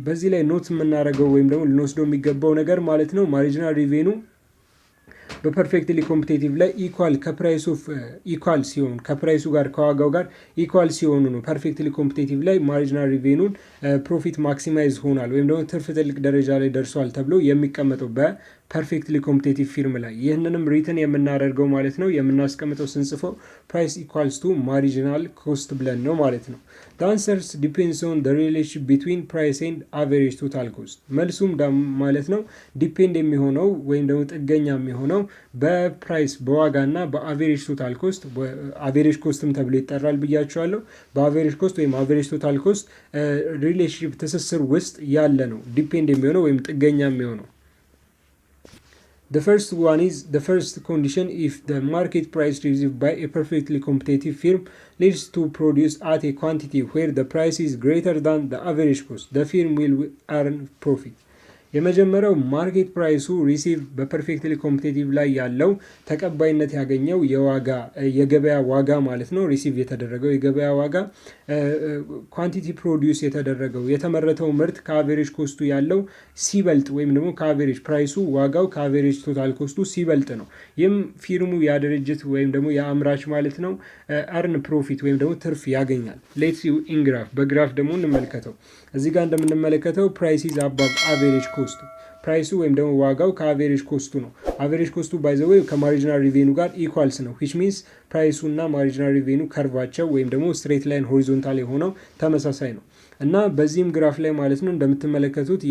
በዚህ ላይ ኖት የምናደርገው ወይም ደግሞ ልንወስደው የሚገባው ነገር ማለት ነው ማርጂናል ሪቬኑ በፐርፌክትሊ ኮምፒቲቲቭ ላይ ኢኳል ከፕራይሱ ኢኳል ሲሆኑ ከፕራይሱ ጋር ከዋጋው ጋር ኢኳል ሲሆኑ ነው ፐርፌክትሊ ኮምፒቲቲቭ ላይ ማርጂናል ሪቬኑን ፕሮፊት ማክሲማይዝ ሆኗል ወይም ደግሞ ትርፍ ትልቅ ደረጃ ላይ ደርሷል ተብሎ የሚቀመጠው በፐርፌክትሊ ኮምፒቲቲቭ ፊርም ላይ። ይህንንም ሪትን የምናደርገው ማለት ነው የምናስቀምጠው ስንጽፈው ፕራይስ ኢኳልስ ቱ ማርጂናል ኮስት ብለን ነው ማለት ነው። The answers depends on the relationship between price and average total cost. መልሱም ማለት ነው ዲፔንድ የሚሆነው ወይም ደግሞ ጥገኛ የሚሆነው በፕራይስ በዋጋና በአቬሬጅ ቶታል ኮስት አቬሬጅ ኮስትም ተብሎ ይጠራል ብያቸዋለሁ። በአቬሬጅ ኮስት ወይም አቬሬጅ ቶታል ኮስት ሪሌሽንሺፕ ትስስር ውስጥ ያለ ነው ዲፔንድ የሚሆነው ወይም ጥገኛ የሚሆነው። The first one is the first condition if the market price received by a perfectly competitive firm leads to produce at a quantity where the price is greater than the average cost, the firm will earn profit. የመጀመሪያው ማርኬት ፕራይሱ ሪሲቭ በፐርፌክትሊ ኮምፒቲቲቭ ላይ ያለው ተቀባይነት ያገኘው የገበያ ዋጋ ማለት ነው። ሪሲቭ የተደረገው የገበያ ዋጋ ኳንቲቲ ፕሮዲውስ የተደረገው የተመረተው ምርት ከአቬሬጅ ኮስቱ ያለው ሲበልጥ ወይም ደግሞ ከአቬሬጅ ፕራይሱ ዋጋው ከአቬሬጅ ቶታል ኮስቱ ሲበልጥ ነው። ይህም ፊርሙ ያድርጅት ወይም ደግሞ የአምራች ማለት ነው አርን ፕሮፊት ወይም ደግሞ ትርፍ ያገኛል። ሌትስ ዩ ኢን ግራፍ በግራፍ ደግሞ እንመልከተው። እዚህ ጋር እንደምንመለከተው ፕራይስ ኢዝ አባቭ አቬሬጅ ኮስቱ ፕራይሱ ወይም ደግሞ ዋጋው ከአቬሬጅ ኮስቱ ነው። አቬሬጅ ኮስቱ ባይ ዘ ዌይ ከማርጂናል ሪቬኑ ጋር ኢኳልስ ነው which means ፕራይሱ እና ማርጂናል ሪቬኑ ከርቫቸው ወይም ደግሞ ስትሬት ላይን ሆሪዞንታል የሆነው ተመሳሳይ ነው እና በዚህም ግራፍ ላይ ማለት ነው እንደምትመለከቱት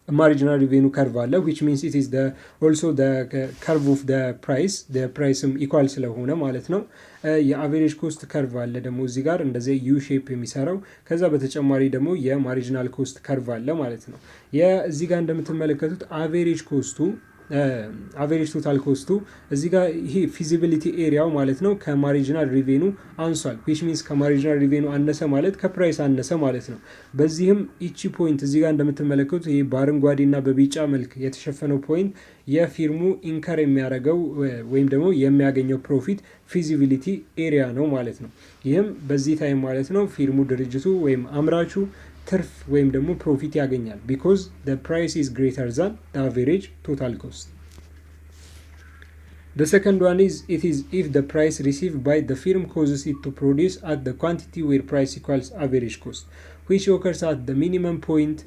marginal revenue curve አለ which means it is the also the curve of the price equal ስለሆነ ማለት ነው። የአቬሬጅ ኮስት ከርቭ አለ ደግሞ እዚህ ጋር እንደዚህ ዩ ሼፕ የሚሰራው ከዛ በተጨማሪ ደግሞ የማርጂናል ኮስት ከርቭ አለ ማለት ነው። እዚህ ጋር እንደምትመለከቱት አቬሬጅ ኮስቱ አቬሬጅ ቶታል ኮስቱ እዚህ ጋር ይሄ ፊዚቢሊቲ ኤሪያው ማለት ነው ከማርጂናል ሪቬኑ አንሷል which means ከማርጂናል ሪቬኑ አነሰ ማለት ከፕራይስ አነሰ ማለት ነው። በዚህም ኢቺ ፖይንት እዚህ ጋር እንደምትመለከቱት ይሄ በአረንጓዴና በቢጫ መልክ የተሸፈነው ፖይንት የፊርሙ ኢንከር የሚያደርገው ወይም ደግሞ የሚያገኘው ፕሮፊት ፊዚቢሊቲ ኤሪያ ነው ማለት ነው። ይህም በዚህ ታይም ማለት ነው ፊርሙ ድርጅቱ ወይም አምራቹ ትርፍ ወይም ደግሞ ፕሮፊት ያገኛል because the price is greater than the average total cost. The second one is it is if the price received by the firm causes it to produce at the quantity where price equals average cost which occurs at the minimum point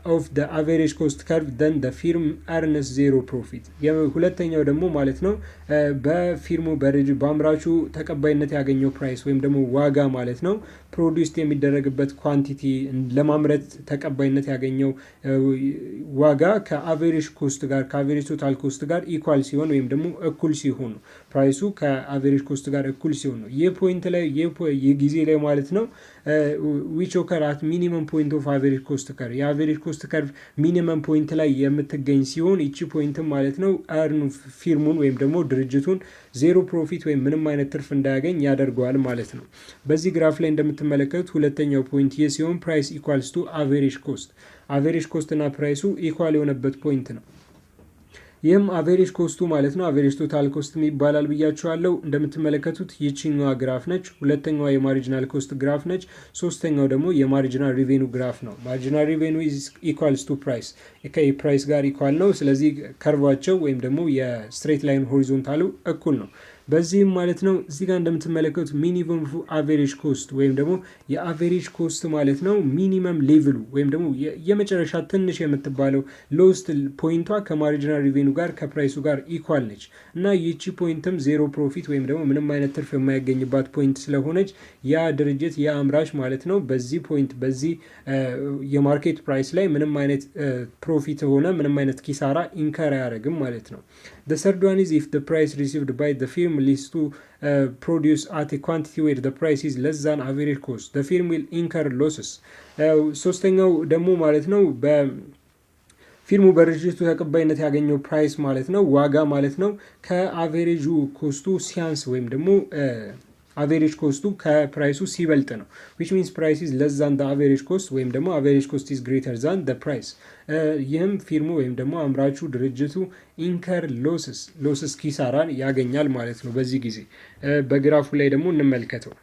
of the average cost curve then the firm earns zero profit. ሁለተኛው ደግሞ ማለት ነው በፊርሙ በአምራቹ ተቀባይነት ያገኘው ፕራይስ ወይም ደግሞ ዋጋ ማለት ነው ፕሮዲውስድ የሚደረግበት ኳንቲቲ ለማምረት ተቀባይነት ያገኘው ዋጋ ከአቬሬጅ ኮስት ጋር ከአቬሬጅ ቶታል ኮስት ጋር ኢኳል ሲሆን ወይም ደግሞ እኩል ሲሆን ነው ፕራይሱ ከአቬሬጅ ኮስት ጋር እኩል ሲሆን ነው። ይህ ፖይንት ላይ የጊዜ ላይ ማለት ነው which occur at minimum point of average cost curve የአቬሬጅ ኮስት ከርቭ ሚኒመም ፖይንት ላይ የምትገኝ ሲሆን እቺ ፖይንትም ማለት ነው ፊርሙን ወይም ደግሞ ድርጅቱን ዜሮ ፕሮፊት ወይም ምንም አይነት ትርፍ እንዳያገኝ ያደርገዋል ማለት ነው። በዚህ ግራፍ ላይ እንደምትመለከቱት ሁለተኛው ፖይንት ይህ ሲሆን ፕራይስ ኢኳልስ ቱ አቬሬጅ ኮስት አቬሬጅ ኮስት እና ፕራይሱ ኢኳል የሆነበት ፖይንት ነው። ይህም አቬሬጅ ኮስቱ ማለት ነው አቬሬጅ ቶታል ኮስት ይባላል ብያችኋለሁ። እንደምትመለከቱት ይቺኛዋ ግራፍ ነች። ሁለተኛዋ የማርጂናል ኮስት ግራፍ ነች። ሶስተኛው ደግሞ የማርጂናል ሪቬኑ ግራፍ ነው። ማርጂናል ሪቬኑ ኢኳልስ ቱ ፕራይስ ከፕራይስ ጋር ኢኳል ነው። ስለዚህ ከርቫቸው ወይም ደግሞ የስትሬት ላይን ሆሪዞንታሉ እኩል ነው። በዚህም ማለት ነው እዚህ ጋር እንደምትመለከቱት ሚኒመም አቬሬጅ ኮስት ወይም ደግሞ የአቬሬጅ ኮስት ማለት ነው ሚኒመም ሌቭሉ ወይም ደግሞ የመጨረሻ ትንሽ የምትባለው ሎስት ፖይንቷ ከማርጂናል ሪቬኑ ጋር ከፕራይሱ ጋር ኢኳል ነች እና ይቺ ፖይንትም ዜሮ ፕሮፊት ወይም ደግሞ ምንም አይነት ትርፍ የማይገኝባት ፖይንት ስለሆነች ያ ድርጅት የአምራች ማለት ነው በዚህ ፖይንት በዚህ የማርኬት ፕራይስ ላይ ምንም አይነት ፕሮፊት ሆነ ምንም አይነት ኪሳራ ኢንከር አያደርግም ማለት ነው። The third one is if the price received by the firm leads to produce at a quantity where the price is less than average cost, the firm will incur losses. ሶስተኛው ደግሞ ማለት ነው በፊርሙ በድርጅቱ ተቀባይነት ያገኘው ፕራይስ ማለት ነው ዋጋ ማለት ነው ከአቬሬጁ ኮስቱ ሲያንስ ወይም ደግሞ አቬሬጅ ኮስቱ ከፕራይሱ ሲበልጥ ነው which means price is less than the average cost ወይም ደግሞ average cost is greater than the price ይህም ፊርሙ ወይም ደግሞ አምራቹ ድርጅቱ ኢንከር ሎስስ ኪሳራን ያገኛል ማለት ነው። በዚህ ጊዜ በግራፉ ላይ ደግሞ እንመልከተው።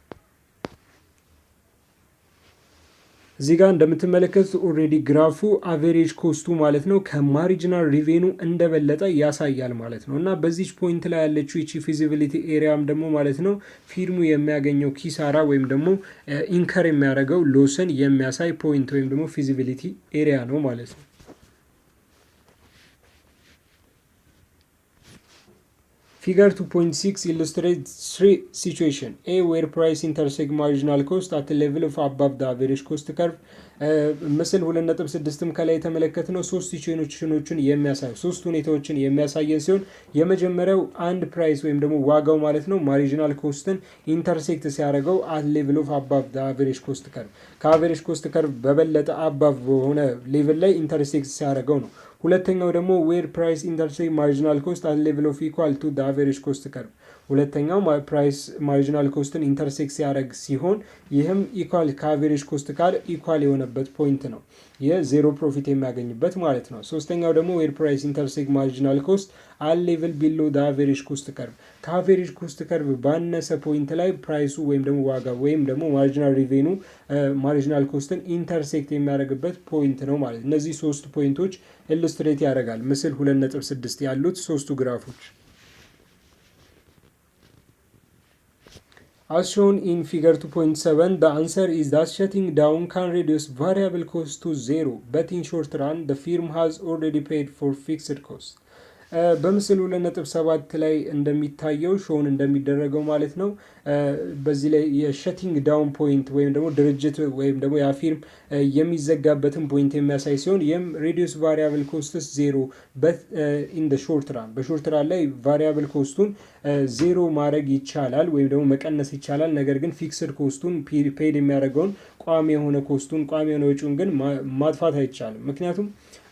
እዚህ ጋር እንደምትመለከቱት ኦልሬዲ ግራፉ አቬሬጅ ኮስቱ ማለት ነው ከማሪጂናል ሪቬኑ እንደበለጠ ያሳያል ማለት ነው። እና በዚች ፖይንት ላይ ያለችው ይቺ ፊዚቢሊቲ ኤሪያም ደግሞ ማለት ነው ፊርሙ የሚያገኘው ኪሳራ ወይም ደግሞ ኢንከር የሚያደርገው ሎስን የሚያሳይ ፖይንት ወይም ደግሞ ፊዚቢሊቲ ኤሪያ ነው ማለት ነው። Figure 2.6 illustrates three situations. A, where price intersect marginal cost at a level of above the average cost curve. ምስል 2.6ም ከላይ የተመለከትነው ሶስት ሲቹዌሽኖችን የሚያሳይ ሶስት ሁኔታዎችን የሚያሳየን ሲሆን የመጀመሪያው አንድ ፕራይስ ወይም ደግሞ ዋጋው ማለት ነው ማሪጂናል ኮስትን ኢንተርሴክት ሲያደርገው አት ሌቭል ኦፍ አባቭ ዘ አቨሬጅ ኮስት ከርቭ ከአቨሬጅ ኮስት ከርቭ በበለጠ አባቭ በሆነ ሌቭል ላይ ኢንተርሴክት ሲያደርገው ነው። ሁለተኛው ደግሞ ዌር ፕራይስ ኢንተርሴክት ማሪጂናል ኮስት አት ሌቭል ኦፍ ኢኳል ቱ ዘ አቨሬጅ ኮስት ከርቭ ሁለተኛው ፕራይስ ማሪጂናል ኮስትን ኢንተርሴክት ሲያደርግ ሲሆን ይህም ኢኳል ከአቨሬጅ ኮስት ጋር ኢኳል የሆነበት ፖይንት ነው። የዜሮ ፕሮፊት የሚያገኝበት ማለት ነው። ሶስተኛው ደግሞ ዌር ፕራይስ ኢንተርሴክት ማሪጂናል ኮስት አት ሌቭል ቢሎ ዘ አቨሬጅ ኮስት ከርቭ ከአቨሬጅ ኮስት ከርቭ ባነሰ ፖይንት ላይ ፕራይሱ ወይም ደግሞ ዋጋ ወይም ደግሞ ማሪጂናል ሪቬኑ ማሪጂናል ኮስትን ኢንተርሴክት የሚያደርግበት ፖይንት ነው ማለት። እነዚህ ሶስት ፖይንቶች ኢሉስትሬት ያደርጋል ምስል 2.6 ያሉት ሶስቱ ግራፎች። As shown in figure 2.7, the answer is that shutting down can reduce variable cost to zero, but in short run, the firm has already paid for fixed costs. በምስሉ 2.7 ላይ እንደሚታየው ሾውን እንደሚደረገው ማለት ነው። በዚህ ላይ የሸቲንግ ዳውን ፖይንት ወይም ደግሞ ድርጅት ወይም ደግሞ ያ ፊርም የሚዘጋበትን ፖይንት የሚያሳይ ሲሆን ይህም ሪዲዩስ ቫሪያብል ኮስትስ ዜሮ በት ኢን ደ ሾርት ራን በሾርት ራን ላይ ቫሪያብል ኮስቱን ዜሮ ማድረግ ይቻላል ወይም ደግሞ መቀነስ ይቻላል። ነገር ግን ፊክስድ ኮስቱን ፔድ የሚያደርገውን ቋሚ የሆነ ኮስቱን ቋሚ የሆነ ወጪውን ግን ማጥፋት አይቻልም። ምክንያቱም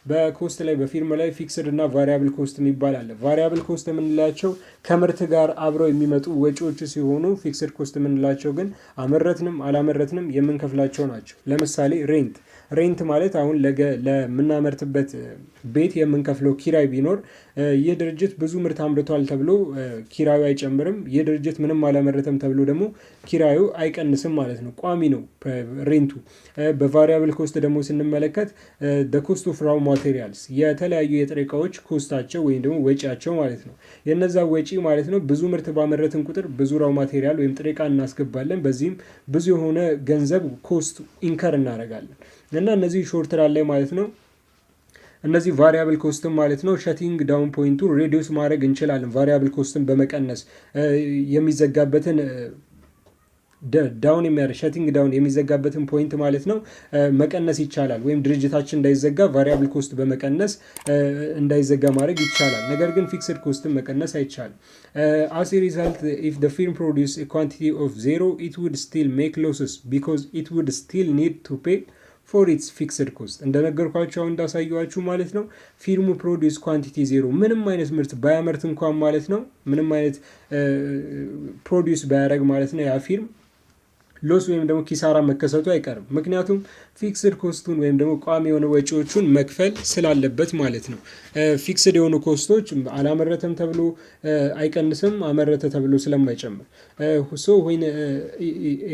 በኮስት ላይ በፊርም ላይ ፊክስድ እና ቫሪያብል ኮስት የሚባል አለ። ቫሪያብል ኮስት የምንላቸው ከምርት ጋር አብረው የሚመጡ ወጪዎች ሲሆኑ ፊክስድ ኮስት የምንላቸው ግን አመረትንም አላመረትንም የምንከፍላቸው ናቸው። ለምሳሌ ሬንት ማለት አሁን ለምናመርትበት ቤት የምንከፍለው ኪራይ ቢኖር ይህ ድርጅት ብዙ ምርት አምርቷል ተብሎ ኪራዩ አይጨምርም። ይህ ድርጅት ምንም አላመረተም ተብሎ ደግሞ ኪራዩ አይቀንስም ማለት ነው። ቋሚ ነው ሬንቱ። በቫሪያብል ኮስት ደግሞ ስንመለከት the cost of raw materials የተለያዩ የጥሬ ዕቃዎች ኮስታቸው ወይም ደግሞ ወጪያቸው ማለት ነው። የነዛ ወጪ ማለት ነው ብዙ ምርት ባመረትን ቁጥር ብዙ ራው ማቴሪያል ወይም ጥሬ ዕቃ እናስገባለን። በዚህም ብዙ የሆነ ገንዘብ ኮስት ኢንከር እናደርጋለን እና እነዚህ ሾርት ራን ላይ ማለት ነው እነዚህ ቫሪያብል ኮስትን ማለት ነው ሸቲንግ ዳውን ፖይንቱ ሬዲዩስ ማድረግ እንችላለን። ቫሪያብል ኮስትን በመቀነስ የሚዘጋበትን ዳውን የሚያደርግ ሸቲንግ ዳውን የሚዘጋበትን ፖይንት ማለት ነው መቀነስ ይቻላል። ወይም ድርጅታችን እንዳይዘጋ ቫሪያብል ኮስት በመቀነስ እንዳይዘጋ ማድረግ ይቻላል። ነገር ግን ፊክስድ ኮስትን መቀነስ አይቻልም። as a result if the firm produce a quantity of zero it would still make losses because it would still need to pay for its fixed cost እንደነገርኳችሁ እንዳሳየዋችሁ ማለት ነው። ፊርሙ ፕሮዲዩስ ኳንቲቲ ዜሮ ምንም አይነት ምርት ባያመርት እንኳን ማለት ነው ምንም አይነት ፕሮዲዩስ ባያደርግ ማለት ነው ያ ፊርም ሎስ ወይም ደግሞ ኪሳራ መከሰቱ አይቀርም። ምክንያቱም ፊክስድ ኮስቱን ወይም ደግሞ ቋሚ የሆነ ወጪዎቹን መክፈል ስላለበት ማለት ነው። ፊክስድ የሆኑ ኮስቶች አላመረተም ተብሎ አይቀንስም፣ አመረተ ተብሎ ስለማይጨምር so when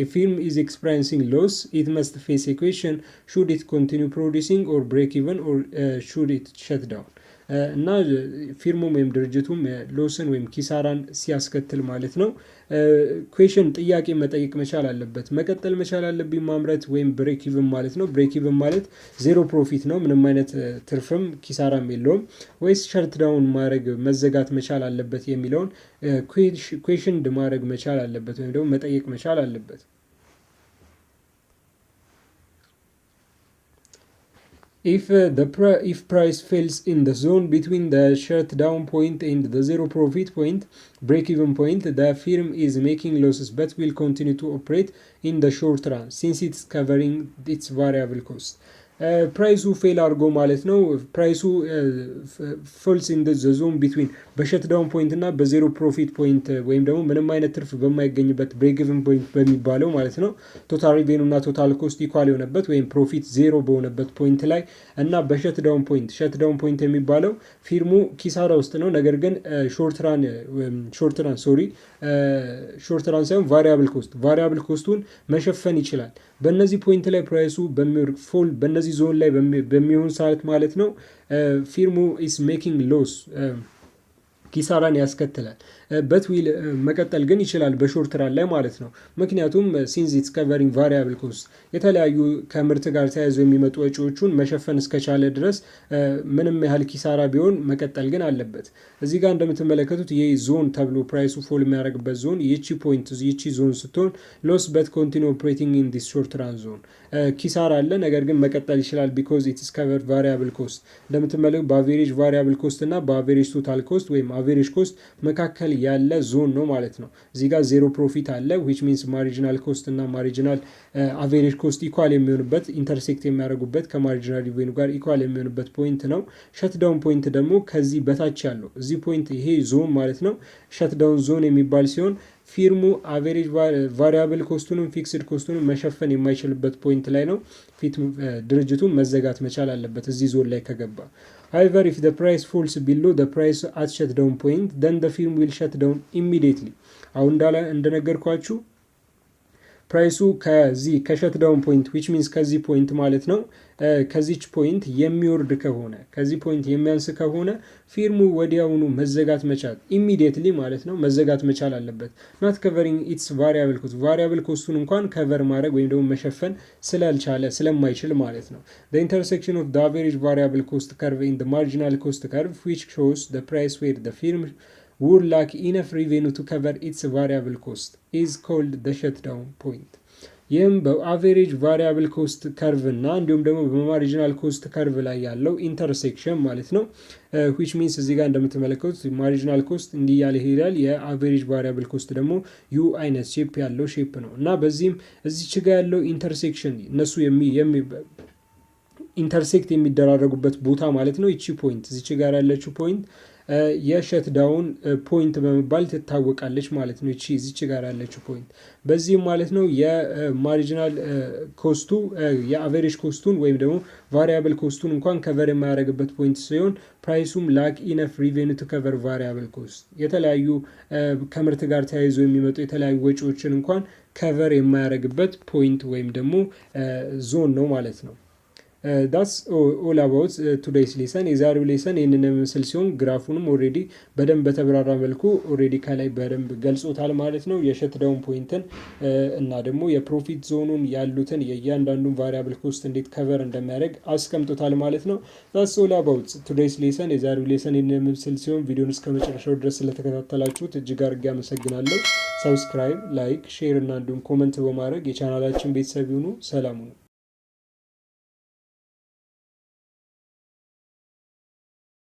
a firm is experiencing loss it must face a question should it continue producing or break even or should it shut down እና ፊርሙም ወይም ድርጅቱም ሎስን ወይም ኪሳራን ሲያስከትል ማለት ነው ኩዌሽን ጥያቄ መጠየቅ መቻል አለበት። መቀጠል መቻል አለብኝ ማምረት ወይም ብሬክ ኢቭን ማለት ነው። ብሬክ ኢቭን ማለት ዜሮ ፕሮፊት ነው፣ ምንም አይነት ትርፍም ኪሳራም የለውም፣ ወይስ ሸት ዳውን ማድረግ መዘጋት መቻል አለበት የሚለውን ኩዌሽን ማድረግ መቻል አለበት ወይም ደግሞ መጠየቅ መቻል አለበት። If price fails in the zone between the shutdown point and the zero profit point, break-even point, the firm is making losses but will continue to operate in the short run since it's covering its variable cost. ፕራይሱ ፌል አድርጎ ማለት ነው። ፕራይሱ ፎልስ ኢን ዘ ዞን ቢትዊን በሸትዳውን ፖይንት እና በዜሮ ፕሮፊት ፖይንት ወይም ደግሞ ምንም አይነት ትርፍ በማይገኝበት ብሬክ ኢቭን ፖይንት በሚባለው ማለት ነው ቶታል ሪቬኑ እና ቶታል ኮስት ኢኳል የሆነበት ወይም ፕሮፊት ዜሮ በሆነበት ፖይንት ላይ እና በሸትዳውን ፖይንት የሚባለው ፊርሙ ኪሳራ ውስጥ ነው። ነገር ግን ሾርት ራን ሳይሆን ቫሪያብል ኮስቱን መሸፈን ይችላል። በእነዚህ ፖይንት ላይ ፕራይሱ በሚወርድ ፎል በእነዚህ ዞን ላይ በሚሆን ሰዓት ማለት ነው ፊርሙ ኢስ ሜኪንግ ሎስ ኪሳራን ያስከትላል። በት ዊል መቀጠል ግን ይችላል በሾርት ራን ላይ ማለት ነው። ምክንያቱም ሲንስ ኢትስ ከቨሪንግ ቫሪያብል ኮስት የተለያዩ ከምርት ጋር ተያይዘው የሚመጡ ወጪዎቹን መሸፈን እስከቻለ ድረስ ምንም ያህል ኪሳራ ቢሆን መቀጠል ግን አለበት። እዚህ ጋር እንደምትመለከቱት ይህ ዞን ተብሎ ፕራይሱ ፎል የሚያደርግበት ዞን ይቺ ፖይንት ይቺ ዞን ስትሆን ሎስ በት ኮንቲኒው ኦፕሬቲንግ ኢን ዲስ ሾርት ራን ዞን ኪሳራ አለ፣ ነገር ግን መቀጠል ይችላል ቢኮዝ ኢትስ ከቨር ቫሪያብል ኮስት። እንደምትመለከቱ በአቬሬጅ ቫሪያብል ኮስት እና በአቬሬጅ ቶታል ኮስት ወይም አቬሬጅ ኮስት መካከል ያለ ዞን ነው ማለት ነው። እዚህ ጋር ዜሮ ፕሮፊት አለ which means ማሪጂናል ኮስት እና ማሪጂናል አቬሬጅ ኮስት ኢኳል የሚሆንበት ኢንተርሴክት የሚያደርጉበት ከማሪጂናል ሪቬኑ ጋር ኢኳል የሚሆንበት ፖይንት ነው። ሸትዳውን ፖይንት ደግሞ ከዚህ በታች ያለው እዚህ ፖይንት ይሄ ዞን ማለት ነው ሸትዳውን ዞን የሚባል ሲሆን ፊርሙ አቬሬጅ ቫሪያብል ኮስቱንም ፊክስድ ኮስቱንም መሸፈን የማይችልበት ፖይንት ላይ ነው ድርጅቱን መዘጋት መቻል አለበት እዚህ ዞን ላይ ከገባ። However, if the price falls below the price at shutdown point, then the firm will shut down immediately. አሁን እንደነገርኳችሁ ፕራይሱ ከዚህ ከሸትዳውን ፖይንት which means ከዚህ ፖይንት ማለት ነው ከዚች ፖይንት የሚወርድ ከሆነ ከዚህ ፖይንት የሚያንስ ከሆነ ፊርሙ ወዲያውኑ መዘጋት መቻል ኢሚዲየትሊ ማለት ነው መዘጋት መቻል አለበት። not covering its variable cost variable ኮስቱን እንኳን ከቨር ማድረግ ወይም ደግሞ መሸፈን ስለማይችል ማለት ነው። the intersection of the average variable cost curve in the marginal cost curve which shows the price where the firm would lack enough revenue to cover its variable cost is called the shutdown point. ይህም በአቬሬጅ ቫሪያብል ኮስት ከርቭ እና እንዲሁም ደግሞ በማሪጂናል ኮስት ከርቭ ላይ ያለው ኢንተርሴክሽን ማለት ነው which means እዚህ ጋር እንደምትመለከቱት ማሪጂናል ኮስት እንዲህ ያለ ይሄዳል የአቬሬጅ ቫሪያብል ኮስት ደግሞ ዩ አይነት ሼፕ ያለው ሼፕ ነው እና በዚህም እዚህ ጋር ያለው ኢንተርሴክሽን እነሱ ኢንተርሴክት የሚደራረጉበት ቦታ ማለት ነው። ይቺ ፖይንት እዚች ጋር ያለችው ፖይንት የሸትዳውን ፖይንት በመባል ትታወቃለች ማለት ነው። እቺ እዚች ጋር ያለችው ፖይንት በዚህም ማለት ነው የማሪጂናል ኮስቱ የአቨሬጅ ኮስቱን ወይም ደግሞ ቫሪያብል ኮስቱን እንኳን ከቨር የማያደርግበት ፖይንት ሲሆን ፕራይሱም ላክ ኢነፍ ሪቬኑ ቱ ከቨር ቫሪያብል ኮስት የተለያዩ ከምርት ጋር ተያይዞ የሚመጡ የተለያዩ ወጪዎችን እንኳን ከቨር የማያደርግበት ፖይንት ወይም ደግሞ ዞን ነው ማለት ነው። that's all about today's lesson የዛሬው ሌሰን ይህንን ምስል ሲሆን ግራፉንም ኦሬዲ በደንብ በተብራራ መልኩ ኦሬዲ ከላይ በደንብ ገልጾታል ማለት ነው። የሸትዳውን ፖይንትን እና ደግሞ የፕሮፊት ዞኑን ያሉትን የእያንዳንዱን ቫሪያብል ኮስት እንዴት ከቨር እንደሚያደርግ አስቀምጦታል ማለት ነው። that's all about today's lesson የዛሬው ሌሰን ይህንን ምስል ሲሆን ቪዲዮን እስከ መጨረሻው ድረስ ስለተከታተላችሁት እጅግ አድርጌ አመሰግናለሁ። ሰብስክራይብ፣ ላይክ፣ ሼር እና እንዲሁም ኮመንት በማድረግ የቻናላችን ቤተሰብ ይሁኑ። ሰላም ሁኑ።